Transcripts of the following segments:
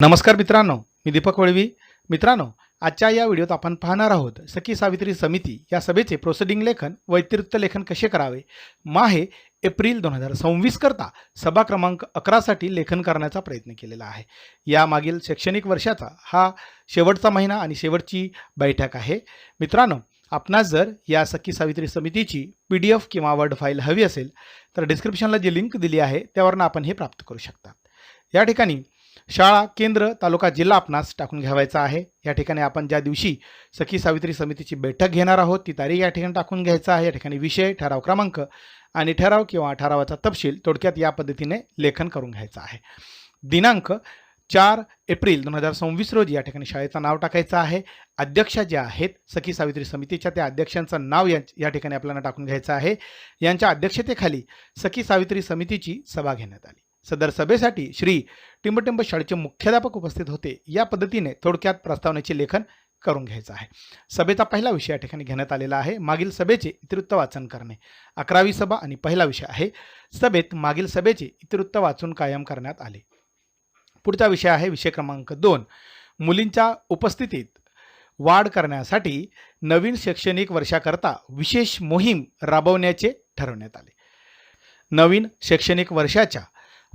नमस्कार मित्रांनो, मी दीपक वळवी. मित्रांनो, आजच्या या व्हिडिओत आपण पाहणार आहोत सखी सावित्री समिती या सभेचे प्रोसिडिंग लेखन व इत्युक्त लेखन कसे करावे. माहे एप्रिल 2026 करता सभा क्रमांक 11 साठी लेखन करण्याचा प्रयत्न केलेला आहे. या मागील शैक्षणिक वर्षाचा हा शेवटचा महिना आणि शेवटची बैठक आहे. मित्रांनो, आपणास जर या सखी सावित्री समितीची PDF किंवा वर्ड फाईल हवी असेल तर डिस्क्रिप्शनला जी लिंक दिली आहे त्यावरून आपण हे प्राप्त करू शकता. या ठिकाणी शाळा, केंद्र, तालुका, जिल्हा आपणास टाकून घ्यावायचा आहे. या ठिकाणी आपण ज्या दिवशी सखी सावित्री समितीची बैठक घेणार आहोत ती तारीख या ठिकाणी टाकून घ्यायचा आहे. या ठिकाणी विषय, ठराव क्रमांक आणि ठराव किंवा ठरावाचा तपशील थोडक्यात या पद्धतीने लेखन करून घ्यायचा आहे. दिनांक 4 एप्रिल 2026 रोजी या ठिकाणी शाळेचं नाव टाकायचं आहे. अध्यक्ष ज्या आहेत सखी सावित्री समितीच्या त्या अध्यक्षांचं नाव या ठिकाणी आपल्याला टाकून घ्यायचं आहे. यांच्या अध्यक्षतेखाली सखी सावित्री समितीची सभा घेण्यात आली. सदर सभेसाठी श्री टिंबटिंब शाळेचे मुख्याध्यापक उपस्थित होते. या पद्धतीने थोडक्यात प्रस्तावनेचे लेखन करून घ्यायचं आहे. सभेचा पहिला विषय या ठिकाणी घेण्यात आलेला आहे मागील सभेचे इतिवृत्त वाचन करणे. 11वी सभा आणि पहिला विषय आहे सभेत मागील सभेचे इतिवृत्त वाचून कायम करण्यात आले. पुढचा विषय आहे विषय क्रमांक 2 मुलींच्या उपस्थितीत वाढ करण्यासाठी नवीन शैक्षणिक वर्षाकरता विशेष मोहीम राबवण्याचे ठरवण्यात आले. नवीन शैक्षणिक वर्षाच्या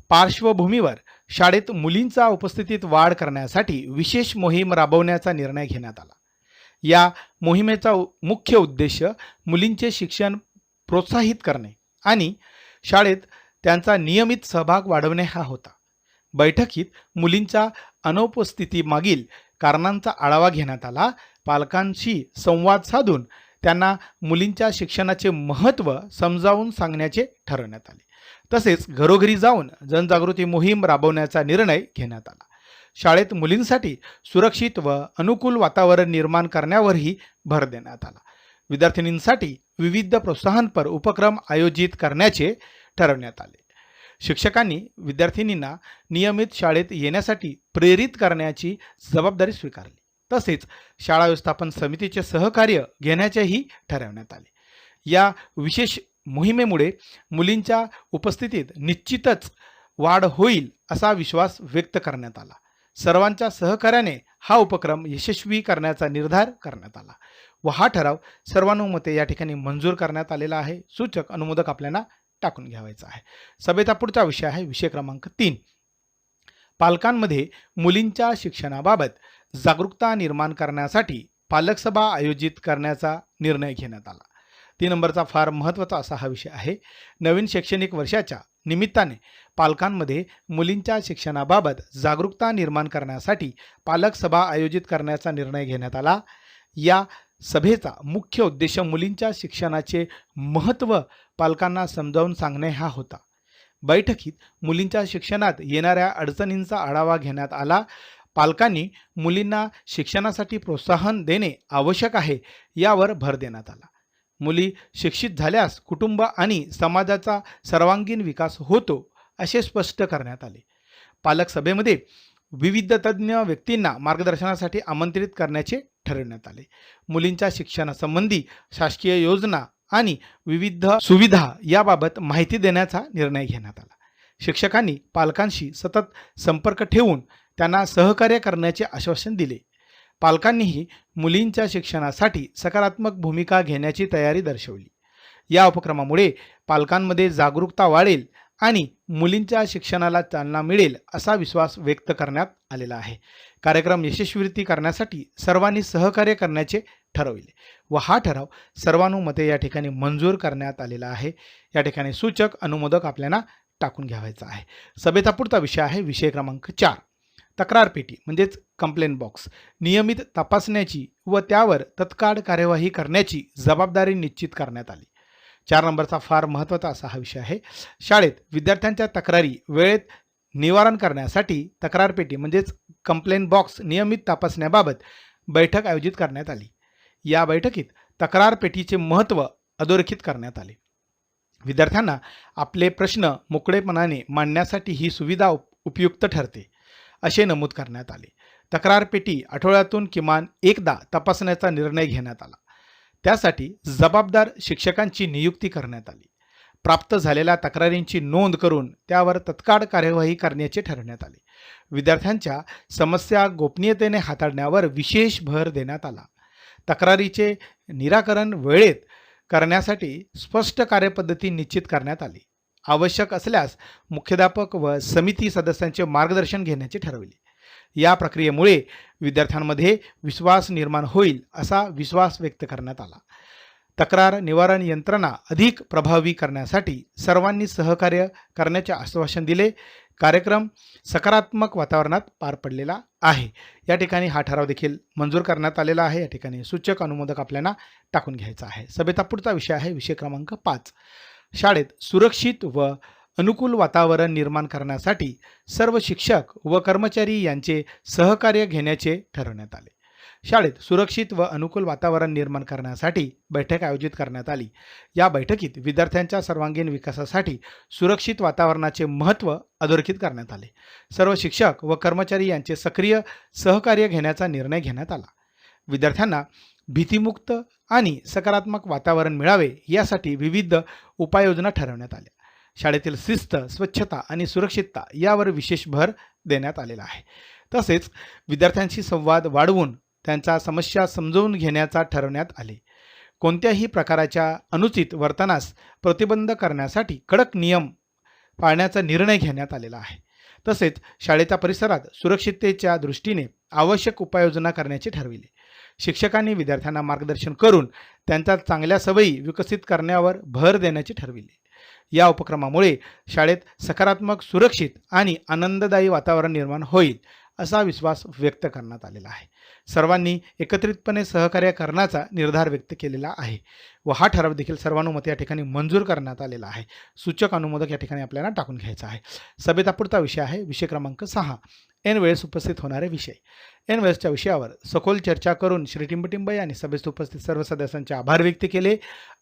पार्श्वभूमीवर शाळेत मुलींच्या उपस्थितीत वाढ करण्यासाठी विशेष मोहीम राबवण्याचा निर्णय घेण्यात आला. या मोहिमेचा मुख्य उद्देश मुलींचे शिक्षण प्रोत्साहित करणे आणि शाळेत त्यांचा नियमित सहभाग वाढवणे हा होता. बैठकीत मुलींच्या अनुपस्थितीमागील कारणांचा आढावा घेण्यात आला. पालकांशी संवाद साधून त्यांना मुलींच्या शिक्षणाचे महत्त्व समजावून सांगण्याचे ठरवण्यात आले. तसेच घरोघरी जाऊन जनजागृती मोहीम राबवण्याचा निर्णय घेण्यात आला. शाळेत मुलींसाठी सुरक्षित व अनुकूल वातावरण निर्माण करण्यावरही भर देण्यात आला. विद्यार्थिनींसाठी विविध प्रोत्साहनपर उपक्रम आयोजित करण्याचे ठरवण्यात आले. शिक्षकांनी विद्यार्थिनींना नियमित शाळेत येण्यासाठी प्रेरित करण्याची जबाबदारी स्वीकारली. तसेच शाळा व्यवस्थापन समितीचे सहकार्य घेण्याचेही ठरवण्यात आले. या विशेष मोहिमेमुळे मुलींच्या उपस्थितीत निश्चितच वाढ होईल असा विश्वास व्यक्त करण्यात आला. सर्वांच्या सहकार्याने हा उपक्रम यशस्वी करण्याचा निर्धार करण्यात आला व हा ठराव सर्वानुमते या ठिकाणी मंजूर करण्यात आलेला आहे. सूचक अनुमोदक आपल्याला टाकून घ्यावायचा आहे. सभेचा पुढचा विषय आहे विषय क्रमांक 3 पालकांमध्ये मुलींच्या शिक्षणाबाबत जागरूकता निर्माण करण्यासाठी पालक सभा आयोजित करण्याचा निर्णय घेण्यात आला. 3 नंबरचा फार महत्त्वाचा असा हा विषय आहे. नवीन शैक्षणिक वर्षाच्या निमित्ताने पालकांमध्ये मुलींच्या शिक्षणाबाबत जागरूकता निर्माण करण्यासाठी पालक सभा आयोजित करण्याचा निर्णय घेण्यात आला. या सभेचा मुख्य उद्देश मुलींच्या शिक्षणाचे महत्त्व पालकांना समजावून सांगणे हा होता. बैठकीत मुलींच्या शिक्षणात येणाऱ्या अडचणींचा आढावा घेण्यात आला. पालकांनी मुलींना शिक्षणासाठी प्रोत्साहन देणे आवश्यक आहे यावर भर देण्यात आला. मुली शिक्षित झाल्यास कुटुंब आणि समाजाचा सर्वांगीण विकास होतो असे स्पष्ट करण्यात आले. पालक सभेमध्ये विविध तज्ज्ञ व्यक्तींना मार्गदर्शनासाठी आमंत्रित करण्याचे ठरवण्यात आले. मुलींच्या शिक्षणासंबंधी शासकीय योजना आणि विविध सुविधा याबाबत माहिती देण्याचा निर्णय घेण्यात आला. शिक्षकांनी पालकांशी सतत संपर्क ठेवून त्यांना सहकार्य करण्याचे आश्वासन दिले. पालकांनीही मुलींच्या शिक्षणासाठी सकारात्मक भूमिका घेण्याची तयारी दर्शवली. या उपक्रमामुळे पालकांमध्ये जागरूकता वाढेल आणि मुलींच्या शिक्षणाला चालना मिळेल असा विश्वास व्यक्त करण्यात आलेला आहे. कार्यक्रम यशस्वी करण्यासाठी सर्वांनी सहकार्य करण्याचे ठरवले व हा ठराव सर्वानुमते या ठिकाणी मंजूर करण्यात आलेला आहे. या ठिकाणी सूचक अनुमोदक आपल्याला टाकून घ्यावायचा आहे. सभेचा पुढचा विषय आहे विषय क्रमांक 4 तक्रार पेटी म्हणजेच कंप्लेंट बॉक्स नियमित तपासण्याची व त्यावर तत्काळ कार्यवाही करण्याची जबाबदारी निश्चित करण्यात आली. 4 नंबरचा फार महत्त्वाचा असा हा विषय आहे. शाळेत विद्यार्थ्यांच्या तक्रारी वेळेत निवारण करण्यासाठी तक्रार पेटी म्हणजेच कंप्लेंट बॉक्स नियमित तपासण्याबाबत बैठक आयोजित करण्यात आली. या बैठकीत तक्रार पेटीचे महत्त्व अधोरेखित करण्यात आले. विद्यार्थ्यांना आपले प्रश्न मोकळेपणाने मांडण्यासाठी ही सुविधा उपयुक्त ठरते असे नमूद करण्यात आले. तक्रार पेटी आठवड्यातून किमान एकदा तपासण्याचा निर्णय घेण्यात आला. त्यासाठी जबाबदार शिक्षकांची नियुक्ती करण्यात आली. प्राप्त झालेल्या तक्रारींची नोंद करून त्यावर तत्काळ कार्यवाही करण्याचे ठरवण्यात आले. विद्यार्थ्यांच्या समस्या गोपनीयतेने हाताळण्यावर विशेष भर देण्यात आला. तक्रारीचे निराकरण वेळेत करण्यासाठी स्पष्ट कार्यपद्धती निश्चित करण्यात आली. आवश्यक असल्यास मुख्याध्यापक व समिती सदस्यांचे मार्गदर्शन घेण्याचे ठरविले. या प्रक्रियेमुळे विद्यार्थ्यांमध्ये विश्वास निर्माण होईल असा विश्वास व्यक्त करण्यात आला. तक्रार निवारण यंत्रणा अधिक प्रभावी करण्यासाठी सर्वांनी सहकार्य करण्याचे आश्वासन दिले. कार्यक्रम सकारात्मक वातावरणात पार पडलेला आहे. या ठिकाणी हा ठराव देखील मंजूर करण्यात आलेला आहे. या ठिकाणी सूचक अनुमोदक आपल्याला टाकून घ्यायचा आहे. सभेचा पुढचा विषय आहे विषय क्रमांक 5. शाळेत सुरक्षित व अनुकूल वातावरण निर्माण करण्यासाठी सर्व शिक्षक व कर्मचारी यांचे सहकार्य घेण्याचे ठरवण्यात आले. शाळेत सुरक्षित व अनुकूल वातावरण निर्माण करण्यासाठी बैठक आयोजित करण्यात आली. या बैठकीत विद्यार्थ्यांच्या सर्वांगीण विकासासाठी सुरक्षित वातावरणाचे महत्त्व अधोरेखित करण्यात आले. सर्व शिक्षक व कर्मचारी यांचे सक्रिय सहकार्य घेण्याचा निर्णय घेण्यात आला. विद्यार्थ्यांना भीतीमुक्त आणि सकारात्मक वातावरण मिळावे यासाठी विविध उपाययोजना ठरवण्यात आल्या. शाळेतील शिस्त, स्वच्छता आणि सुरक्षितता यावर विशेष भर देण्यात आलेला आहे. तसेच विद्यार्थ्यांशी संवाद वाढवून त्यांच्या समस्या समजून घेण्याचा ठरवण्यात आले. कोणत्याही प्रकारच्या अनुचित वर्तनास प्रतिबंध करण्यासाठी कडक नियम पाळण्याचा निर्णय घेण्यात आलेला आहे. तसेच शाळेच्या परिसरात सुरक्षिततेच्या दृष्टीने आवश्यक उपाययोजना करण्याचे ठरविले. शिक्षकांनी विद्यार्थ्यांना मार्गदर्शन करून त्यांच्या चांगल्या सवयी विकसित करण्यावर भर देण्याचे ठरविले. या उपक्रमामुळे शाळेत सकारात्मक, सुरक्षित आणि आनंददायी वातावरण निर्माण होईल असा विश्वास व्यक्त करण्यात आलेला आहे. सर्वांनी एकत्रितपणे सहकार्य करण्याचा निर्धार व्यक्त केलेला आहे व हा ठराव देखील सर्वानुमते या ठिकाणी मंजूर करण्यात आलेला आहे. सूचक अनुमोदक या ठिकाणी आपल्याला टाकून घ्यायचा आहे. सभेचा पुढचा विषय आहे विषय क्रमांक 6. ऐन वेळेस उपस्थित होणारे विषय. ऐन वेळेसच्या विषयावर सखोल चर्चा करून श्री टिंबटिंब यांनी सभेत उपस्थित सर्व सदस्यांचे आभार व्यक्त केले.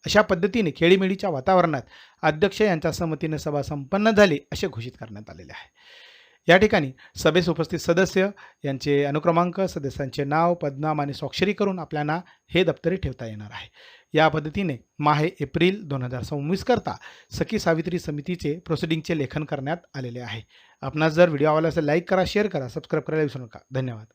अशा पद्धतीने खेळीमेळीच्या वातावरणात अध्यक्ष यांच्या संमतीने सभा संपन्न झाली असे घोषित करण्यात आलेले आहे. या ठिकाणी सभेस उपस्थित सदस्य यांचे अनुक्रमांक, सदस्यांचे नाव, पदनाम आणि स्वाक्षरी करून आपल्याला हे दप्तरी ठेवता येणार आहे. या पद्धतीने माहे एप्रिल 2026 करता सखी सावित्री समितीचे प्रोसिडिंगचे लेखन करण्यात आलेले आहे. आपणास जर व्हिडिओ आवडला असेल लाईक करा, शेअर करा, सबस्क्राईब करायला विसरू नका. धन्यवाद.